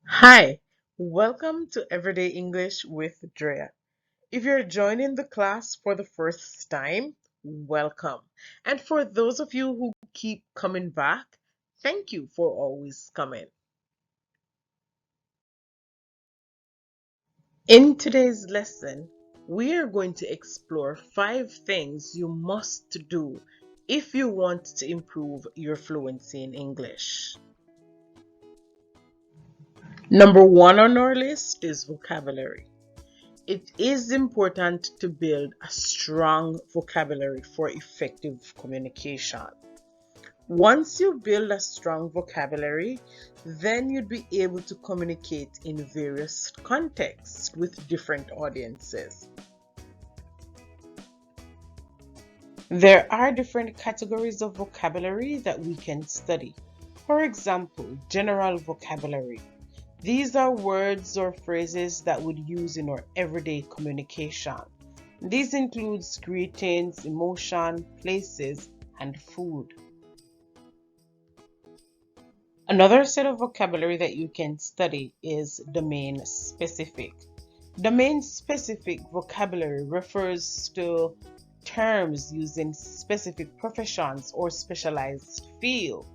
Hi, welcome to Everyday English with Drea. If you're joining the class for the first time, welcome. And for those of you who keep coming back, thank you for always coming. In today's lesson, we are going to explore 5 things you must do if you want to improve your fluency in English. Number 1 on our list is vocabulary. It is important to build a strong vocabulary for effective communication. Once you build a strong vocabulary, then you'd be able to communicate in various contexts with different audiences. There are different categories of vocabulary that we can study. For example, general vocabulary. These are words or phrases that we'd use in our everyday communication. These includes greetings, emotion, places, and food. Another set of vocabulary that you can study is domain specific. Domain specific vocabulary refers to terms used in specific professions or specialized field.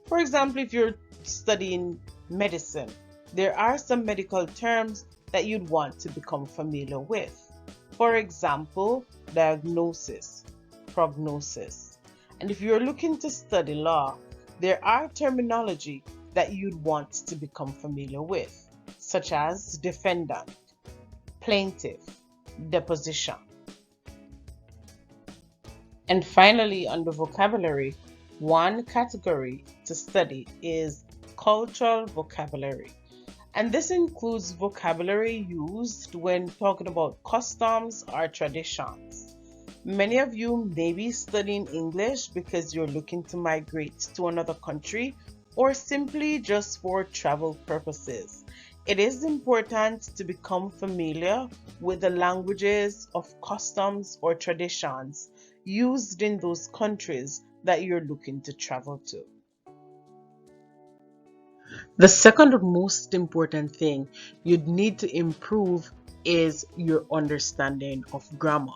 For example, if you're studying medicine, there are some medical terms that you'd want to become familiar with. For example, diagnosis, prognosis. And if you're looking to study law, there are terminology that you'd want to become familiar with, such as defendant, plaintiff, deposition. And finally, under vocabulary, one category to study is cultural vocabulary. And this includes vocabulary used when talking about customs or traditions. Many of you may be studying English because you're looking to migrate to another country or simply just for travel purposes. It is important to become familiar with the languages of customs or traditions used in those countries that you're looking to travel to. The second most important thing you'd need to improve is your understanding of grammar.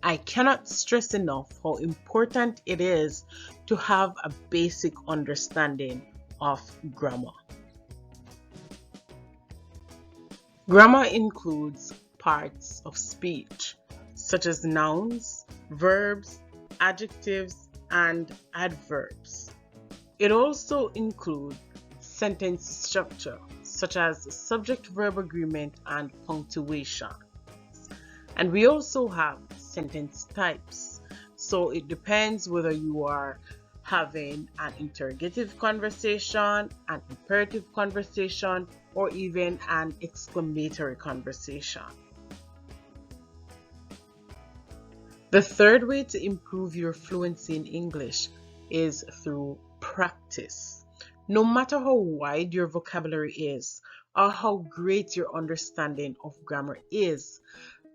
I cannot stress enough how important it is to have a basic understanding of grammar. Grammar includes parts of speech, such as nouns, verbs, adjectives, and adverbs. It also includes sentence structure, such as subject-verb agreement and punctuation. And we also have sentence types. So it depends whether you are having an interrogative conversation, an imperative conversation, or even an exclamatory conversation. The third way to improve your fluency in English is through practice. No matter how wide your vocabulary is or how great your understanding of grammar is,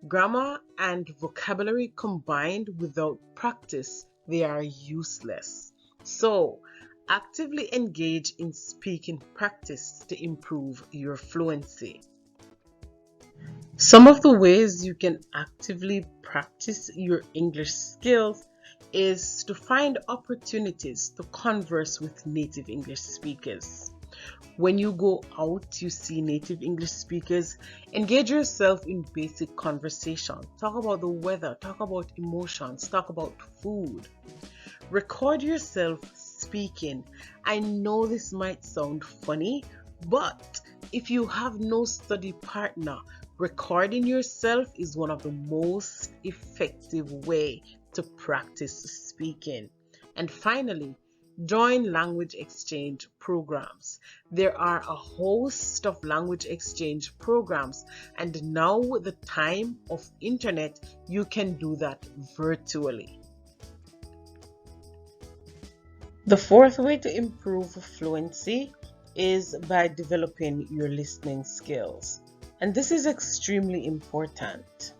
grammar and vocabulary combined without practice, they are useless. So, actively engage in speaking practice to improve your fluency. Some of the ways you can actively practice your English skills is to find opportunities to converse with native English speakers. When you go out, you see native English speakers, engage yourself in basic conversation. Talk about the weather, talk about emotions, talk about food. Record yourself speaking. I know this might sound funny, but if you have no study partner, recording yourself is one of the most effective way to practice speaking. And finally, join language exchange programs. There are a host of language exchange programs, and now with the time of internet, you can do that virtually. The fourth way to improve fluency is by developing your listening skills. And this is extremely important.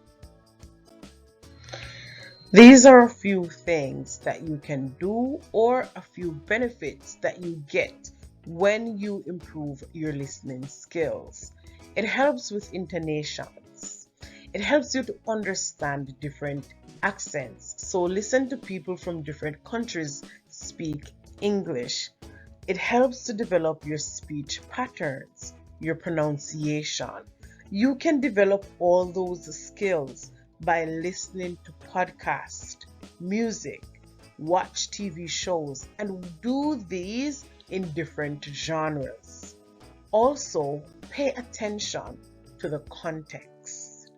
These are a few things that you can do or a few benefits that you get when you improve your listening skills. It helps with intonations. It helps you to understand different accents. So listen to people from different countries speak English. It helps to develop your speech patterns, your pronunciation. You can develop all those skills by listening to podcasts, music, watch TV shows, and do these in different genres. Also, pay attention to the context.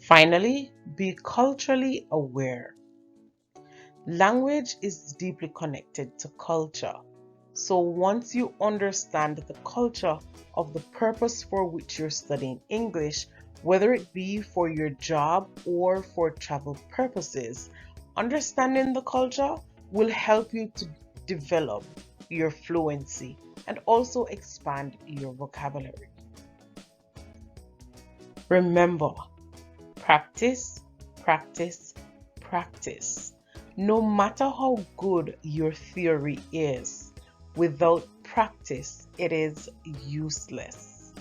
Finally, be culturally aware. Language is deeply connected to culture. So once you understand the culture of the purpose for which you're studying English, whether it be for your job or for travel purposes, understanding the culture will help you to develop your fluency and also expand your vocabulary. Remember, practice, practice, practice. No matter how good your theory is, without practice, it is useless.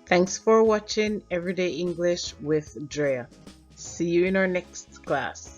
Thanks for watching Everyday English with Drea. See you in our next class.